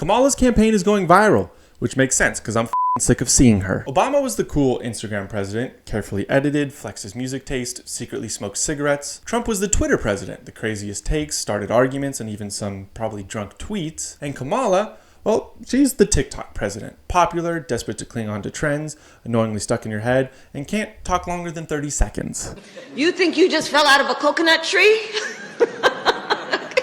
Kamala's campaign is going viral, which makes sense because I'm sick of seeing her. Obama was the cool Instagram president, carefully edited, flexes music taste, secretly smokes cigarettes. Trump was the Twitter president, the craziest takes, started arguments, and even some probably drunk tweets. And Kamala, well, she's the TikTok president. Popular, desperate to cling on to trends, annoyingly stuck in your head, and can't talk longer than 30 seconds. You think you just fell out of a coconut tree?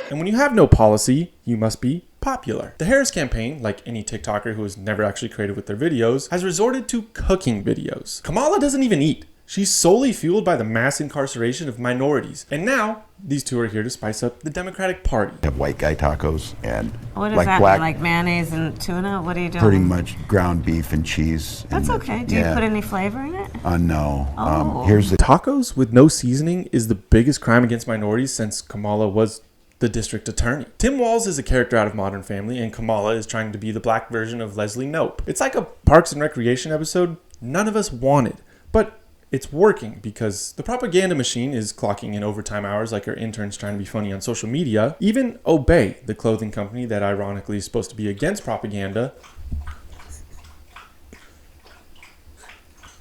And when you have no policy, you must be popular. The Harris campaign, like any TikToker who has never actually created with their videos, has resorted to cooking videos. Kamala doesn't even eat. She's solely fueled by the mass incarceration of minorities. And now, these two are here to spice up the Democratic Party. Have white guy tacos and what is like that? black, like mayonnaise and tuna? What are you doing? pretty much ground beef and cheese. That's and, okay. Do you put any flavor in it? No. Oh. Here's the Tacos with no seasoning is the biggest crime against minorities since Kamala was the district attorney. Tim Walz is a character out of Modern Family, and Kamala is trying to be the black version of Leslie Knope. It's like a Parks and Recreation episode none of us wanted, but it's working because the propaganda machine is clocking in overtime hours like our interns trying to be funny on social media. Even Obey, the clothing company that ironically is supposed to be against propaganda,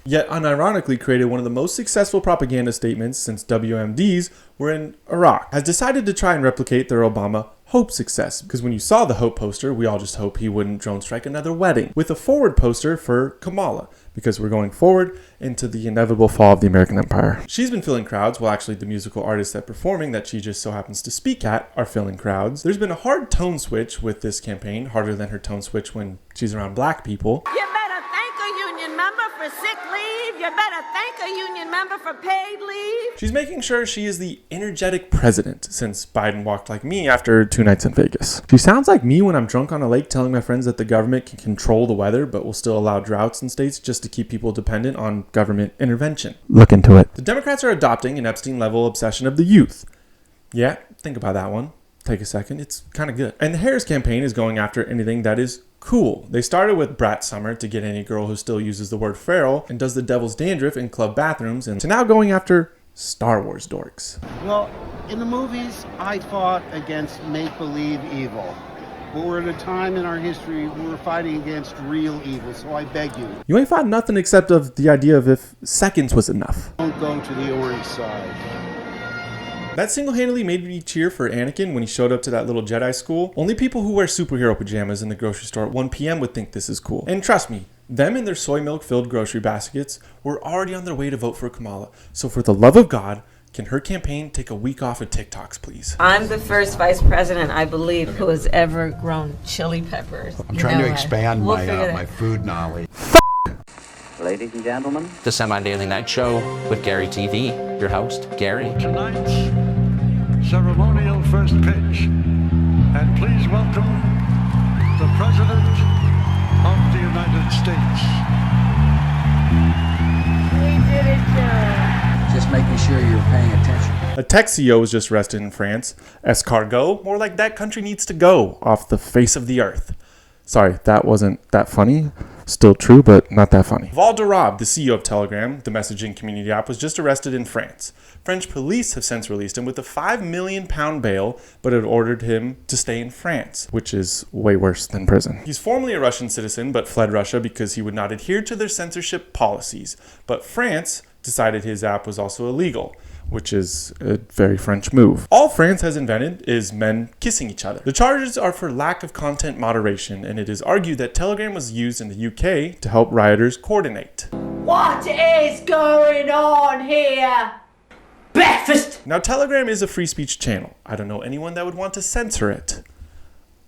yet unironically created one of the most successful propaganda statements since WMDs were in Iraq, has decided to try and replicate their Obama Hope success. Because when you saw the Hope poster, we all just hope he wouldn't drone strike another wedding. With a forward poster for Kamala, because we're going forward into the inevitable fall of the American empire. She's been filling crowds, well actually the musical artists that performing that she just so happens to speak at are filling crowds. There's been a hard tone switch with this campaign, harder than her tone switch when she's around black people. You better thank a union member for sick leave. You better thank a union member for paid leave. She's making sure she is the energetic president since Biden walked like me after 2 nights in Vegas. She sounds like me when I'm drunk on a lake telling my friends that the government can control the weather but will still allow droughts in states just to keep people dependent on government intervention. Look into it. The Democrats are adopting an Epstein-level obsession of the youth. Yeah, think about that one. Take a second. It's kind of good. And the Harris campaign is going after anything that is cool. They started with Brat Summer to get any girl who still uses the word feral and does the devil's dandruff in club bathrooms, and to now going after Star Wars dorks. Well, in the movies, I fought against make-believe evil. But we're at a time in our history where we're fighting against real evil, so I beg you. You ain't fought nothing except of the idea of if seconds was enough. Don't go to the orange side. That single-handedly made me cheer for Anakin when he showed up to that little Jedi school. Only people who wear superhero pajamas in the grocery store at 1 p.m. would think this is cool. And trust me, them and their soy milk-filled grocery baskets were already on their way to vote for Kamala. So for the love of God, can her campaign take a week off of TikToks, please? I'm the first vice president, I believe, who has ever grown chili peppers. I'm trying to expand my food knowledge. Ladies and gentlemen, The Semi-Daily Night Show with Gary TV, your host, Gary. Tonight's ceremonial first pitch. And please welcome the President of the United States. We did it, Joe. just making sure you're paying attention. A tech CEO was just arrested in France. Escargot, more like that country needs to go off the face of the earth. Sorry, that wasn't that funny. Still true, but not that funny. Val Dorab, the CEO of Telegram, the messaging community app, was just arrested in France. French police have since released him with a £5 million bail, but have ordered him to stay in France, which is way worse than prison. He's formerly a Russian citizen, but fled Russia because he would not adhere to their censorship policies. But France decided his app was also illegal, which is a very French move. All France has invented is men kissing each other. The charges are for lack of content moderation, and it is argued that Telegram was used in the UK to help rioters coordinate. What is going on here? Breakfast! Now, Telegram is a free speech channel. I don't know anyone that would want to censor it.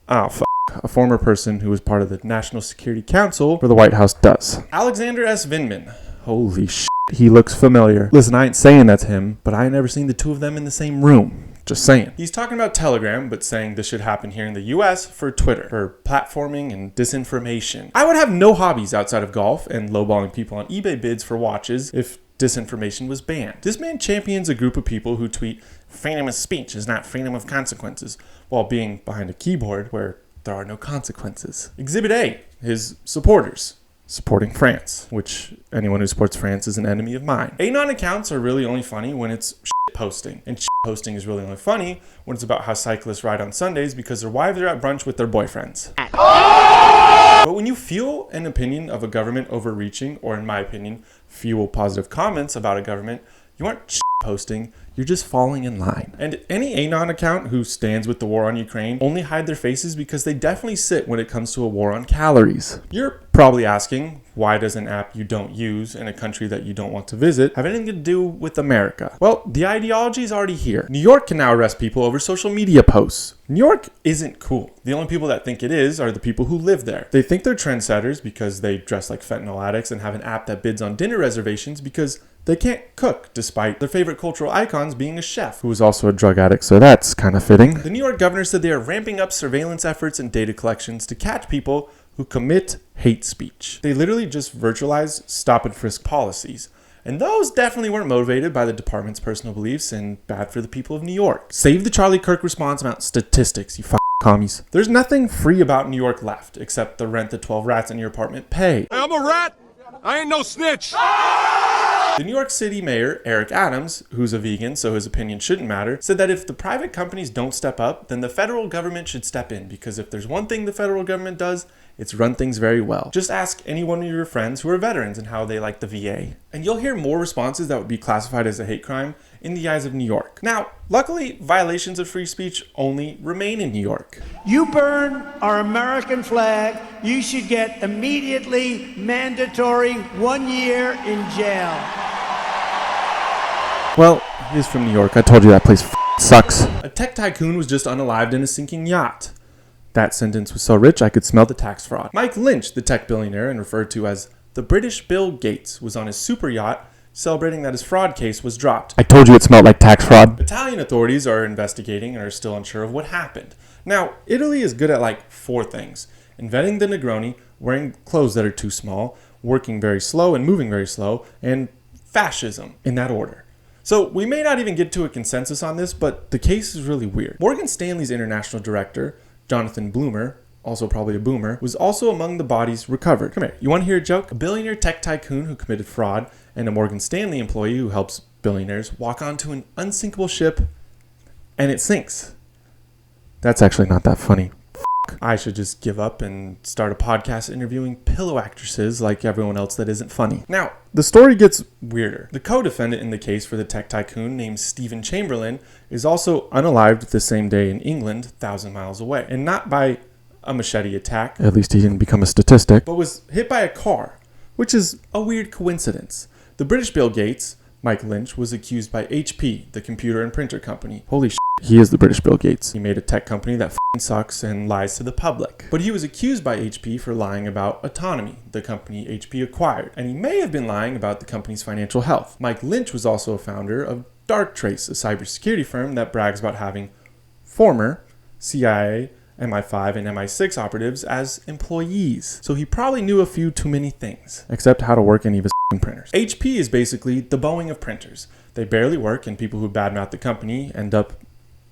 Oh, f***. A former person who was part of the National Security Council for the White House does. Alexander S. Vindman. Holy shit. He looks familiar. Listen, I ain't saying that's him, but I ain't never seen the two of them in the same room. Just saying. He's talking about Telegram, but saying this should happen here in the US for Twitter, for platforming and disinformation. I would have no hobbies outside of golf and lowballing people on eBay bids for watches if disinformation was banned. This man champions a group of people who tweet, freedom of speech is not freedom of consequences, while being behind a keyboard where there are no consequences. Exhibit A, his supporters. Supporting France, which anyone who supports France is an enemy of mine. Anon accounts are really only funny when it's shit posting, and shit posting is really only funny when it's about how cyclists ride on Sundays because their wives are at brunch with their boyfriends. But when you feel an opinion of a government overreaching, or in my opinion, fuel positive comments about a government, you aren't posting, you're just falling in line. And any Anon account who stands with the war on Ukraine only hide their faces because they definitely sit when it comes to a war on calories. You're probably asking, why does an app you don't use in a country that you don't want to visit have anything to do with America? Well, the ideology is already here. New York can now arrest people over social media posts. New York isn't cool. The only people that think it is are the people who live there. They think they're trendsetters because they dress like fentanyl addicts and have an app that bids on dinner reservations because they can't cook, despite their favorite cultural icons being a chef, who is also a drug addict, so that's kind of fitting. The New York governor said they are ramping up surveillance efforts and data collections to catch people who commit hate speech. They literally just virtualized stop and frisk policies. And those definitely weren't motivated by the department's personal beliefs and bad for the people of New York. Save the Charlie Kirk response about statistics, you commies. There's nothing free about New York left, except the rent the 12 rats in your apartment pay. Hey, I'm a rat! I ain't no snitch! The New York City mayor, Eric Adams, who's a vegan so his opinion shouldn't matter, said that if the private companies don't step up, then the federal government should step in, because if there's one thing the federal government does, it's run things very well. Just ask any one of your friends who are veterans and how they like the VA. And you'll hear more responses that would be classified as a hate crime in the eyes of New York. Now, luckily, violations of free speech only remain in New York. You burn our American flag, you should get immediately mandatory 1 year in jail. Well, he's from New York. I told you that place sucks. A tech tycoon was just unalived in a sinking yacht. That sentence was so rich I could smell the tax fraud. Mike Lynch, the tech billionaire and referred to as the British Bill Gates, was on his super yacht celebrating that his fraud case was dropped. I told you it smelled like tax fraud. Italian authorities are investigating and are still unsure of what happened. Now, Italy is good at like 4 things: inventing the Negroni, wearing clothes that are too small, working very slow and moving very slow, and fascism, in that order. So we may not even get to a consensus on this, but the case is really weird. Morgan Stanley's international director, Jonathan Bloomer, also probably a boomer, was also among the bodies recovered. Come here, you want to hear a joke? A billionaire tech tycoon who committed fraud and a Morgan Stanley employee who helps billionaires walk onto an unsinkable ship and it sinks. That's actually not that funny. I should just give up and start a podcast interviewing pillow actresses like everyone else that isn't funny. Now, the story gets weirder. The co-defendant in the case for the tech tycoon named Stephen Chamberlain is also unalived the same day in England, 1,000 miles away. And not by a machete attack. At least he didn't become a statistic. But was hit by a car, which is a weird coincidence. The British Bill Gates, Mike Lynch, was accused by HP, the computer and printer company. Holy shit, he is the British Bill Gates. He made a tech company that sucks and lies to the public. But he was accused by HP for lying about Autonomy, the company HP acquired. And he may have been lying about the company's financial health. Mike Lynch was also a founder of Darktrace, a cybersecurity firm that brags about having former CIA, MI5, and MI6 operatives as employees. So he probably knew a few too many things, except how to work any of his printers. HP is basically the Boeing of printers. They barely work, and people who badmouth the company end up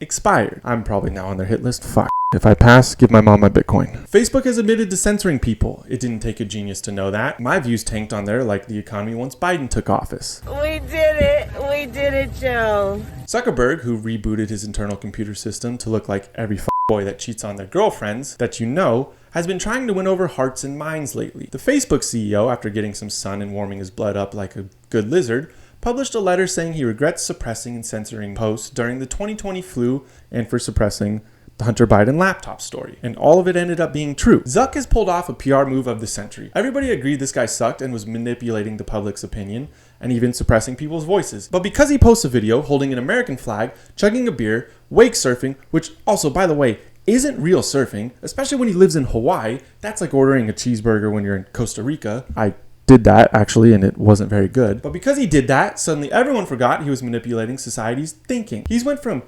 expired. I'm probably now on their hit list. Fuck. If I pass, give my mom my Bitcoin. Facebook has admitted to censoring people. It didn't take a genius to know that. My views tanked on there like the economy once Biden took office. We did it. We did it, Joe. Zuckerberg, who rebooted his internal computer system to look like every boy that cheats on their girlfriends that you know, has been trying to win over hearts and minds lately. The Facebook CEO, after getting some sun and warming his blood up like a good lizard, published a letter saying he regrets suppressing and censoring posts during the 2020 flu and for suppressing the Hunter Biden laptop story. And all of it ended up being true. Zuck has pulled off a PR move of the century. Everybody agreed this guy sucked and was manipulating the public's opinion and even suppressing people's voices. But because he posts a video holding an American flag, chugging a beer, wake surfing, which also, by the way, isn't real surfing, especially when he lives in Hawaii. That's like ordering a cheeseburger when you're in Costa Rica. I did that actually, and it wasn't very good. But because he did that, suddenly everyone forgot he was manipulating society's thinking. He's went from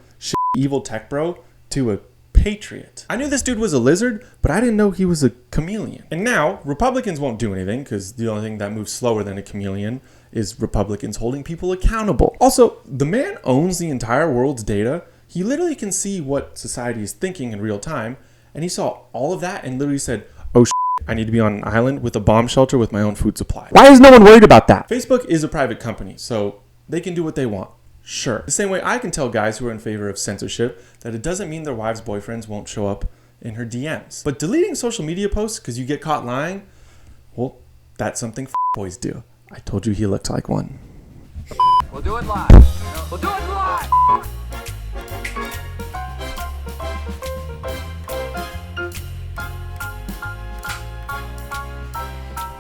evil tech bro to a patriot. I knew this dude was a lizard, but I didn't know he was a chameleon. And now, Republicans won't do anything because the only thing that moves slower than a chameleon is Republicans holding people accountable. Also, the man owns the entire world's data. He literally can see what society is thinking in real time, and he saw all of that and literally said, oh shit, I need to be on an island with a bomb shelter with my own food supply. Why is no one worried about that? Facebook is a private company, so they can do what they want. Sure. The same way I can tell guys who are in favor of censorship that it doesn't mean their wives' boyfriends won't show up in her DMs. But deleting social media posts because you get caught lying, well, that's something boys do. I told you he looked like one. We'll do it live. We'll do it live.